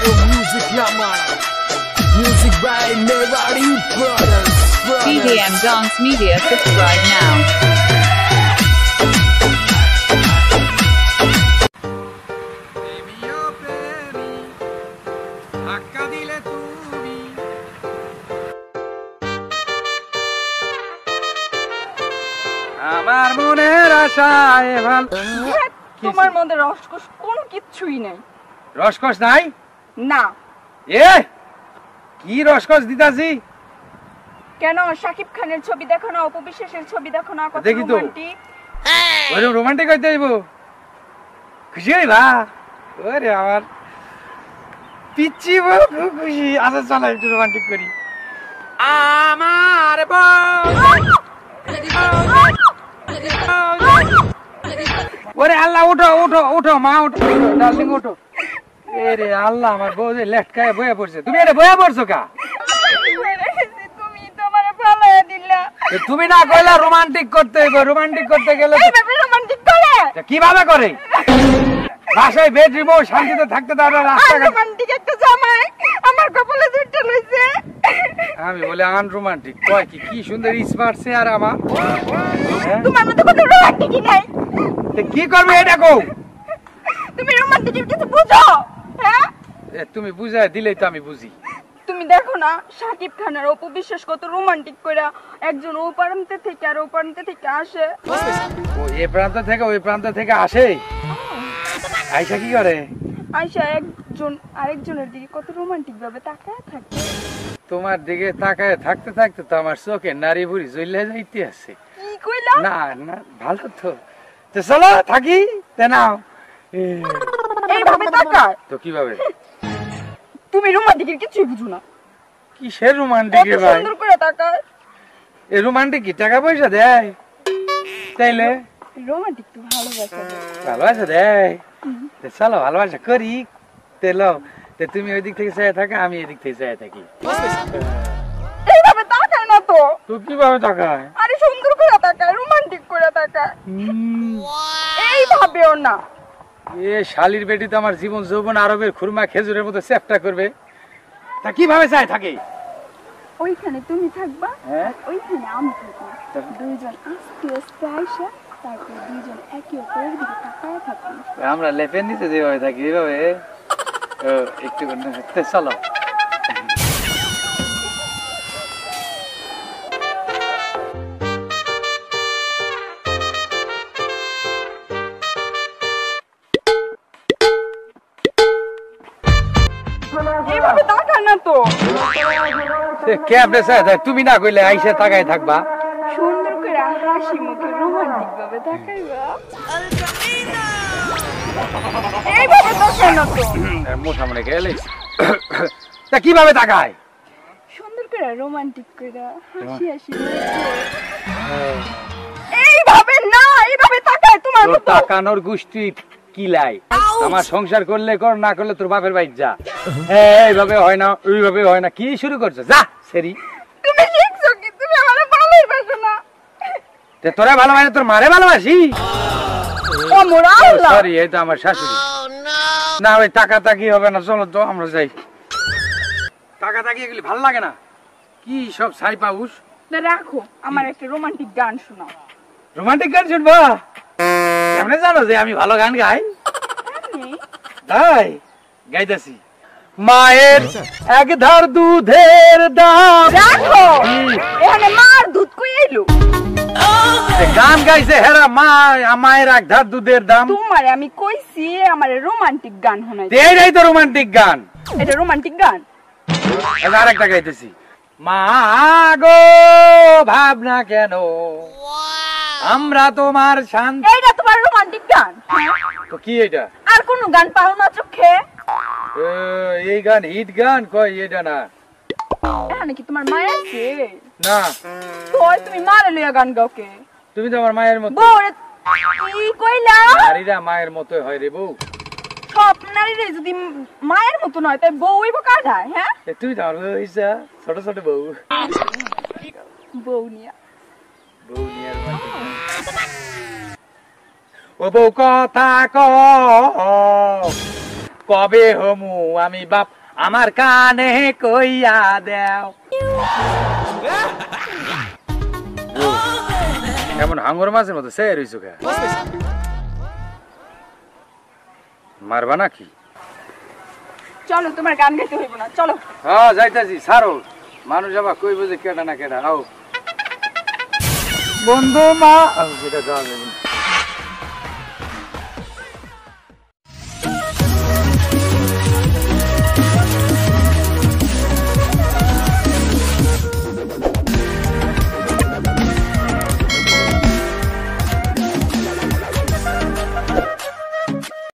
music Yaman. Music by Nevadi Brothers. BDM Dance Media, subscribe now. আমার মনের আশায় ভাল তোমার মধ্যে রসকস কোন কিছুই নাই। রসকস নাই না। এ কি রসকস দিতাছি? কেন শাকিব খানের ছবি দেখো না, অপু বিশ্বাসের ছবি দেখো না, কত দেখি তো। রোমান্টিক। ওরে রোমান্টিক হইতে হইব, খুশি হইবা? ওরে আমার পিচ্ছি বউ খুব খুশি। আচ্ছা চলো একটু রোমান্টিক করি। আমার ওরে আল্লাহ, উঠো উঠো উঠো মা, উঠো ডার্লিং উঠো। এরে আল্লাহ, আমার বউ যে লেটকায় বয়ে পড়ছে। তুমি এটা বয়ে পড়ছো কা? তুমি তো আমারে ফালায়া দিলা। তুমি না কইলা রোমান্টিক করতে হইব, রোমান্টিক করতে গেলে এইভাবে রোমান্টিক করে? কিভাবে করে? বাসায় বেডরুম ও শান্তিতে থাকতে দাও না, রাস্তাঘাট। রোমান্টিক একটা জামাই আমার কপালে জুটে লইছে। আমি বলে আন রোমান্টিক কয় কি? কি সুন্দর স্মার্ট চেহারা আমার। তোমার মধ্যে কোনো রোমান্টিকই নাই। কি করবে এটা কও? তুমি রোমান্টিকের কিছু বুঝো? হ্যাঁ, তুমি বুঝায় দিলেই তো আমি বুঝি। তুমি দেখো না শাকিব খান আর অপু বিশ্বাস কত রোমান্টিক কইরা একজন ও প্রান্ত থেকে আর ও প্রান্ত থেকে আসে। ও এই প্রান্ত থেকে ওই প্রান্ত থেকে আসে, আয়শা কি করে? আয়শা একজন আরেকজনের দিকে কত রোমান্টিক ভাবে তাকায় থাকে। তোমার দিকে তাকায় থাকতে থাকতে তো আমার চোখে নারী বুড়ি জ্বলে যাইতে আছে। কি কইলা? না না, ভালো তো। তো চলো থাকি তে নাও। এইভাবে তাকায় তো কিভাবে? তুমি রোমান্টিকের কিছুই বুঝো না। কিসের রোমান্টিক রে কত ভাই? সুন্দর করে তাকায়। এই রোমান্টিক কি টাকা পয়সা দেয়? তাইলে রোমান্টিক তো ভালোবাসা দেয়। ভালোবাসা দেয়। তো চলো ভালোবাসা করি। তেলো তে তুমি ওই দিক থেকে চাই থাকা, আমি এদিক থেকে চাই থাকি। এইভাবে তাকায় না তো। তো কিভাবে তাকায়? আরে সুন্দর করে তাকায়, রোমান্টিক করে তাকায়। এইভাবেও না। এ শালির বেটি তো আমার জীবন যৌবন আরবের খুরমা খেজুরের মতো চেষ্টা করবে। তা কিভাবে চাই থাকে? ওইখানে তুমি থাকবা, হ্যাঁ? ওইখানে আমি থাকবো। দুইজন আস্তে আস্তে আইসা তারপর দুইজন একে অপরের দিকে তাকায় থাকবো। আমরা লেপের নিচে যেভাবে থাকি এইভাবে। ও একটু চলো। এইভাবে তাকায় না তো। তুমি না কইলে আইসা তাকায় থাকবা। সুন্দর করে হাসি মুখে রোমান্টিক ভাবে তাকাইবা। এইভাবে তাকায় না তো। মোটা মনে গেলে তা কিভাবে তাকায়? সুন্দর করে রোমান্টিক করে হাসি হাসি এইভাবে না, এইভাবে তাকায় তোমার মতো। তাকানোর গোষ্ঠী কিলাই। আমার সংসার করলে কর, না করলে তোর বাপের বাড়ি যা। এইভাবে হয় না, ওইভাবে হয় না। কি শুরু করছো? যা সেরি। তুমি শিখছো কি? তুমি আমারে ভালোবাসো না। তে তোরা ভালোবাসি, তোর মারে ভালোবাসি। ও মোরা আল্লাহ। সরি, এই তো আমার শাশুড়ি। না ওই টাকা তাকি হবে না, চলো তো আমরা যাই। টাকা তাকি এগুলি ভালো লাগে না। কি সব ছাই পাউস। রাখো, আমার একটা রোমান্টিক গান শোনাও। রোমান্টিক গান শুনবা? কেমনে জানো যে আমি ভালো গান গাই? তাই গাইতেছি। মায়ের এক ধার দুধের দাম। রাখো, এখানে মার দুধ কই এলো? গান গাইছে হেরা মা, মায়ের এক ধার দুধের দাম। তোমারে আমি কইছি আমার রোমান্টিক গান শোনাই। এইটাই তো রোমান্টিক গান। এটা রোমান্টিক গান। আরেকটা গাইতেছি। মা গো ভাবনা কেন আমরা তোমার শান্তি। এইটা তোমার রোমান্টিক গান? তো কি এটা? আর কোন গান পাও না চোখে? এই গান হিট গান কই? এটা না। এখানে কি তোমার মায়ের আছে? না। তো তুমি মারে লইয়া গান গাও কে? তুমি তো আমার মায়ের মতো। বউরে কি কইলা? নারীরা মায়ের মতোই হয় রে বউ। সব নারীরা যদি মায়ের মতো নয় তাই বউ হইব কাঁধায়? হ্যাঁ, তুমি তো আমার বউ হইছা, ছোট ছোট বউ। বউ নিয়া বউ নিয়ে ও বউ কথা ক কবে হমু আমি বাপ আমার কানে কইয়া দেও এমন হাঙ্গর মাছের মতো সে রইছো কে মারবা নাকি চলো তোমার গান গাইতে হইব না চলো হ্যাঁ যাইতাছি সারো মানুষ আবার কইব যে কেডা না কেডা আও বন্ধু মা এটা যাওয়া যাবে না